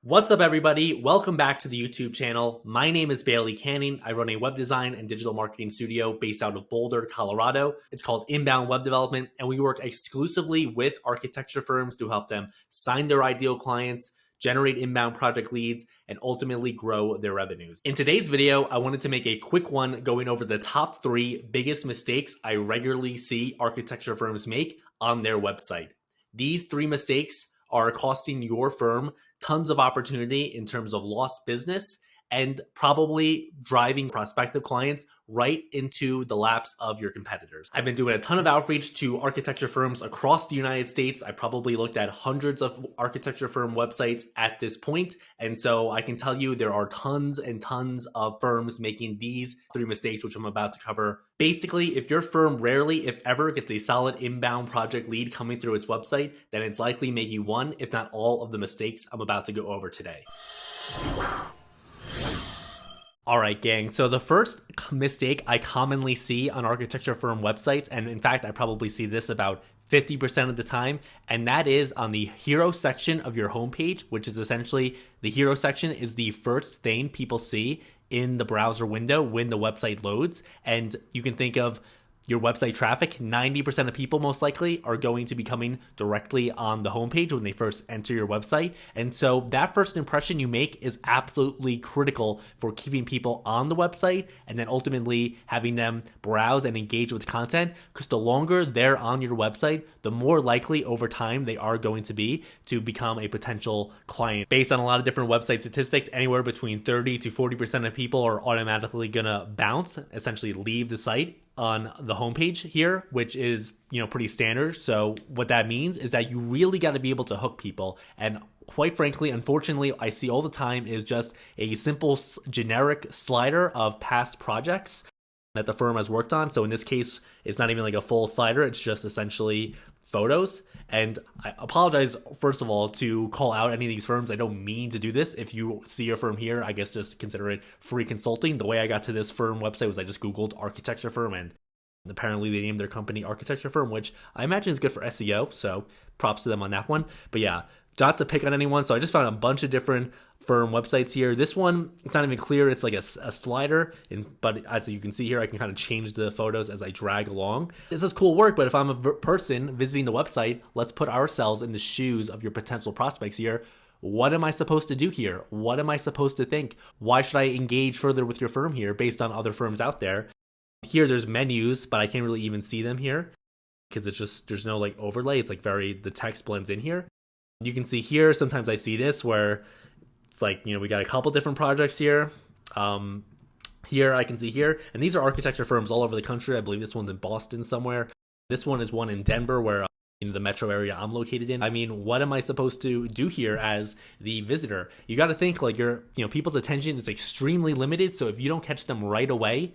What's up, everybody? Welcome back to the YouTube channel. My name is Bailey Canning. I run a web design and digital marketing studio based out of Boulder, Colorado. It's called Inbound Web Development, and we work exclusively with architecture firms to help them sign their ideal clients, generate inbound project leads, and ultimately grow their revenues. In today's video, I wanted to make a quick one going over the top 3 biggest mistakes I regularly see architecture firms make on their website. These 3 mistakes are costing your firm tons of opportunity in terms of lost business and probably driving prospective clients right into the laps of your competitors. I've been doing a ton of outreach to architecture firms across the United States. I probably looked at hundreds of architecture firm websites at this point. And so I can tell you there are tons and tons of firms making these 3 mistakes, which I'm about to cover. Basically, if your firm rarely, if ever, gets a solid inbound project lead coming through its website, then it's likely making one, if not all, of the mistakes I'm about to go over today. All right, gang. So the first mistake I commonly see on architecture firm websites, and in fact, I probably see this about 50% of the time, and that is on the hero section of your homepage, which is essentially the hero section is the first thing people see in the browser window when the website loads. And you can think of your website traffic, 90% of people most likely are going to be coming directly on the homepage when they first enter your website. And so that first impression you make is absolutely critical for keeping people on the website and then ultimately having them browse and engage with content, because the longer they're on your website, the more likely over time they are going to be to become a potential client. Based on a lot of different website statistics, anywhere between 30 to 40% of people are automatically gonna bounce, essentially leave the site on the homepage here, which is, pretty standard. So what that means is that you really got to be able to hook people. And quite frankly, unfortunately, I see all the time is just a simple generic slider of past projects that the firm has worked on. So in this case, it's not even like a full slider. It's just essentially photos. And I apologize, first of all, to call out any of these firms. I don't mean to do this. If you see a firm here, I guess just consider it free consulting. The way I got to this firm website was I just Googled architecture firm, and apparently they named their company architecture firm, which I imagine is good for SEO. So props to them on that one. But yeah, not to pick on anyone. So I just found a bunch of different firm websites here. This one, it's not even clear. It's like a slider, but as you can see here, I can kind of change the photos as I drag along. This is cool work, but if I'm a person visiting the website, let's put ourselves in the shoes of your potential prospects here. What am I supposed to do here? What am I supposed to think? Why should I engage further with your firm here based on other firms out there? Here, there's menus, but I can't really even see them here because it's just, there's no like overlay. It's like the text blends in here. You can see here, sometimes I see this where it's like, we got a couple different projects here. Here I can see here, and these are architecture firms all over the country. I believe this one's in Boston somewhere. This one is one in Denver where the metro area I'm located in. I mean, what am I supposed to do here as the visitor? You got to think like people's attention is extremely limited. So if you don't catch them right away,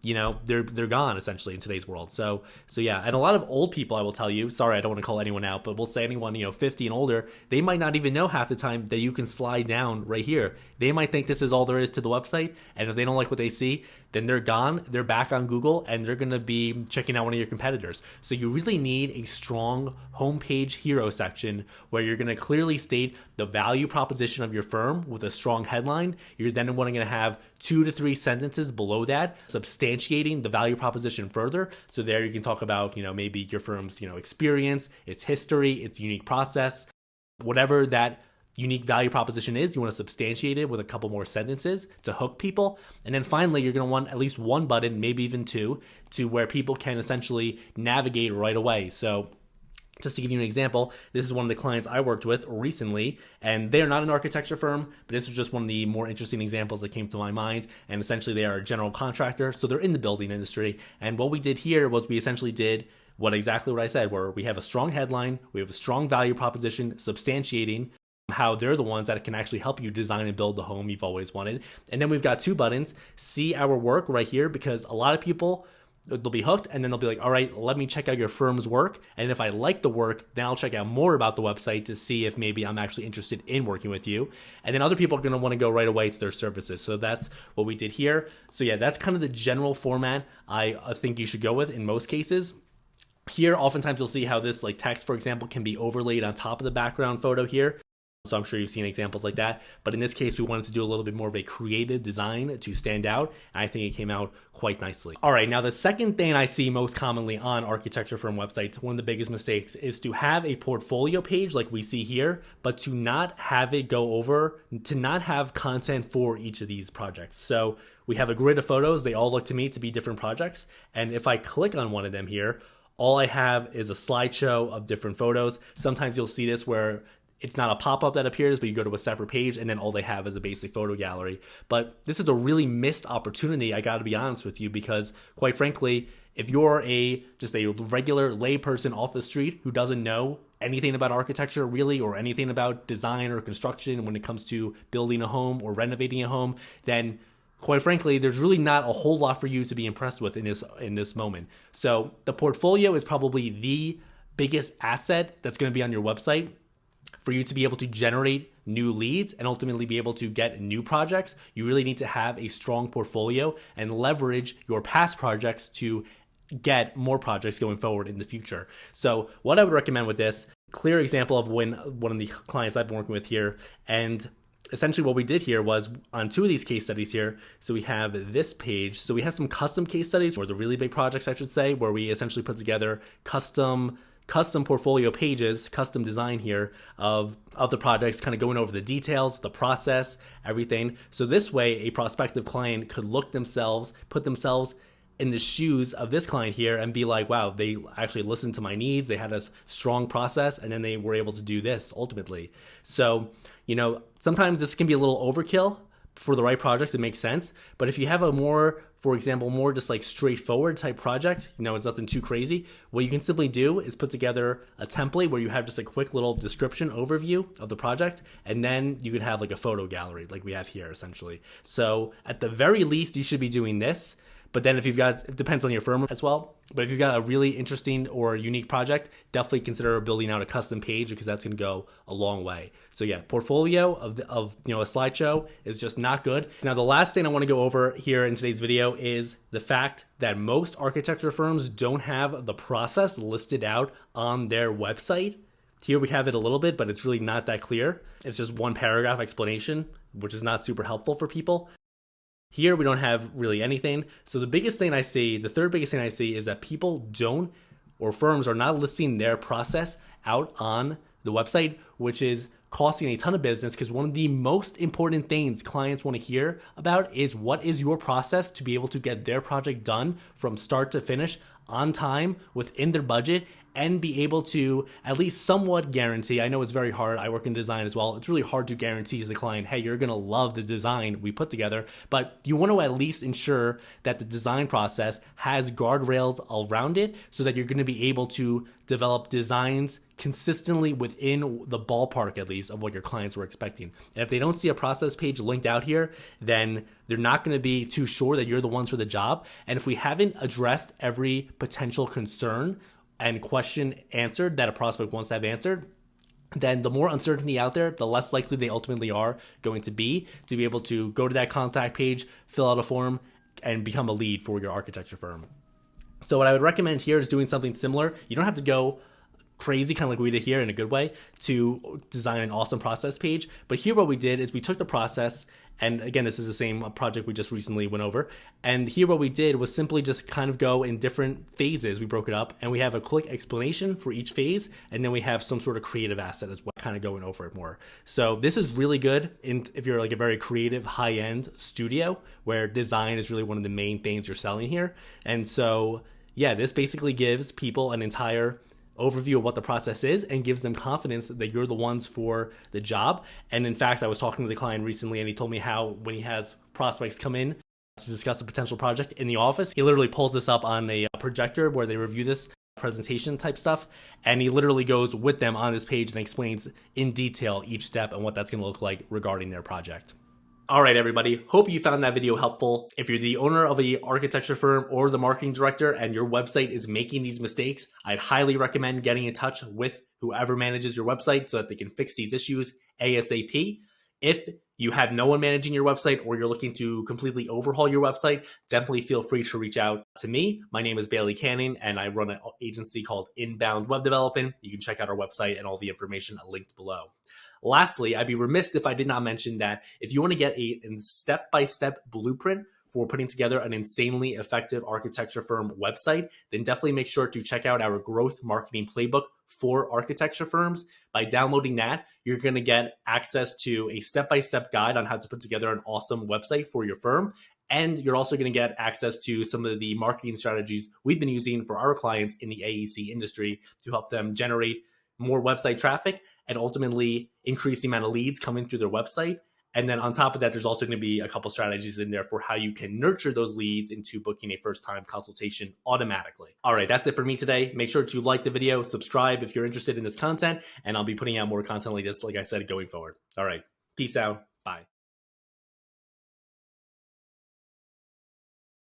they're gone essentially in today's world. So yeah, and a lot of old people, I will tell you, sorry, I don't want to call anyone out, but we'll say anyone, 50 and older, they might not even know half the time that you can slide down right here. They might think this is all there is to the website. And if they don't like what they see, then they're gone. They're back on Google and they're going to be checking out one of your competitors. So you really need a strong homepage hero section where you're going to clearly state the value proposition of your firm with a strong headline. You're then going to have 2 to 3 sentences below that substantiating the value proposition further. So there you can talk about, maybe your firm's, experience, its history, its unique process, whatever that unique value proposition is. You want to substantiate it with a couple more sentences to hook people. And then finally, you're going to want at least one button, maybe even 2, to where people can essentially navigate right away. So just to give you an example, this is one of the clients I worked with recently, and they're not an architecture firm, but this was just one of the more interesting examples that came to my mind. And essentially they are a general contractor, so they're in the building industry. And what we did here was we essentially did exactly what I said, where we have a strong headline, we have a strong value proposition substantiating how they're the ones that can actually help you design and build the home you've always wanted. And then we've got 2 buttons, see our work right here, because a lot of people, they'll be hooked and then they'll be like, all right, let me check out your firm's work. And if I like the work, then I'll check out more about the website to see if maybe I'm actually interested in working with you. And then other people are going to want to go right away to their services. So that's what we did here. So yeah, that's kind of the general format I think you should go with in most cases. Here, oftentimes you'll see how this like text, for example, can be overlaid on top of the background photo here. So I'm sure you've seen examples like that. But in this case, we wanted to do a little bit more of a creative design to stand out. And I think it came out quite nicely. All right, now the second thing I see most commonly on architecture firm websites, one of the biggest mistakes, is to have a portfolio page like we see here, but to not have it go over, to not have content for each of these projects. So we have a grid of photos. They all look to me to be different projects. And if I click on one of them here, all I have is a slideshow of different photos. Sometimes you'll see this where it's not a pop-up that appears, but you go to a separate page and then all they have is a basic photo gallery. But this is a really missed opportunity, I gotta be honest with you, because quite frankly, if you're just a regular layperson off the street who doesn't know anything about architecture really, or anything about design or construction when it comes to building a home or renovating a home, then quite frankly, there's really not a whole lot for you to be impressed with in this moment. So the portfolio is probably the biggest asset that's gonna be on your website for you to be able to generate new leads and ultimately be able to get new projects. You really need to have a strong portfolio and leverage your past projects to get more projects going forward in the future. So what I would recommend with this, clear example of when one of the clients I've been working with here, and essentially what we did here was on two of these case studies here. So we have this page. So we have some custom case studies, or the really big projects, I should say, where we essentially put together custom portfolio pages, custom design here of the projects, kind of going over the details, the process, everything. So this way, a prospective client could put themselves in the shoes of this client here and be like, wow, they actually listened to my needs. They had a strong process, and then they were able to do this ultimately. So, sometimes this can be a little overkill. For the right projects, it makes sense. But if you have a more, for example, more just like straightforward type project, it's nothing too crazy, what you can simply do is put together a template where you have just a quick little description overview of the project, and then you can have like a photo gallery like we have here essentially. So at the very least, you should be doing this. But then if it depends on your firm as well. But if you've got a really interesting or unique project, definitely consider building out a custom page, because that's going to go a long way. So yeah, portfolio of a slideshow is just not good. Now, the last thing I want to go over here in today's video is the fact that most architecture firms don't have the process listed out on their website. Here we have it a little bit, but it's really not that clear. It's just one paragraph explanation, which is not super helpful for people. Here, we don't have really anything. So the third biggest thing I see is that people firms are not listing their process out on the website, which is costing a ton of business, because one of the most important things clients want to hear about is what is your process to be able to get their project done from start to finish on time within their budget, and be able to at least somewhat guarantee. I know it's very hard. I work in design as well. It's really hard to guarantee to the client, hey, you're going to love the design we put together, but you want to at least ensure that the design process has guardrails around it so that you're going to be able to develop designs consistently within the ballpark, at least, of what your clients were expecting. And if they don't see a process page linked out here, then they're not going to be too sure that you're the ones for the job. And if we haven't addressed every potential concern and question answered that a prospect wants to have answered, then the more uncertainty out there, the less likely they ultimately are going to be able to go to that contact page, fill out a form, and become a lead for your architecture firm. So what I would recommend here is doing something similar. You don't have to go crazy, kind of like we did here in a good way, to design an awesome process page. But here what we did is we took the process, and again, this is the same project we just recently went over. And here what we did was simply just kind of go in different phases. We broke it up, and we have a quick explanation for each phase, and then we have some sort of creative asset as well, kind of going over it more. So this is really good if you're like a very creative, high-end studio where design is really one of the main things you're selling here. And so yeah, this basically gives people an entire overview of what the process is and gives them confidence that you're the ones for the job. And in fact, I was talking to the client recently, and he told me how when he has prospects come in to discuss a potential project in the office, he literally pulls this up on a projector where they review this presentation type stuff, and he literally goes with them on this page and explains in detail each step and what that's going to look like regarding their project. All right, everybody. Hope you found that video helpful. If you're the owner of an architecture firm or the marketing director and your website is making these mistakes, I'd highly recommend getting in touch with whoever manages your website so that they can fix these issues ASAP. If you have no one managing your website or you're looking to completely overhaul your website, definitely feel free to reach out to me. My name is Bailey Canning, and I run an agency called Inbound Web Development. You can check out our website and all the information linked below. Lastly, I'd be remiss if I did not mention that if you want to get a step-by-step blueprint for putting together an insanely effective architecture firm website, then definitely make sure to check out our growth marketing playbook for architecture firms. By downloading that, you're going to get access to a step-by-step guide on how to put together an awesome website for your firm. And you're also going to get access to some of the marketing strategies we've been using for our clients in the AEC industry to help them generate more website traffic and ultimately increase the amount of leads coming through their website. And then on top of that, there's also going to be a couple strategies in there for how you can nurture those leads into booking a first-time consultation automatically. All right, that's it for me today. Make sure to like the video, subscribe if you're interested in this content, and I'll be putting out more content like this, like I said, going forward. All right, peace out. Bye.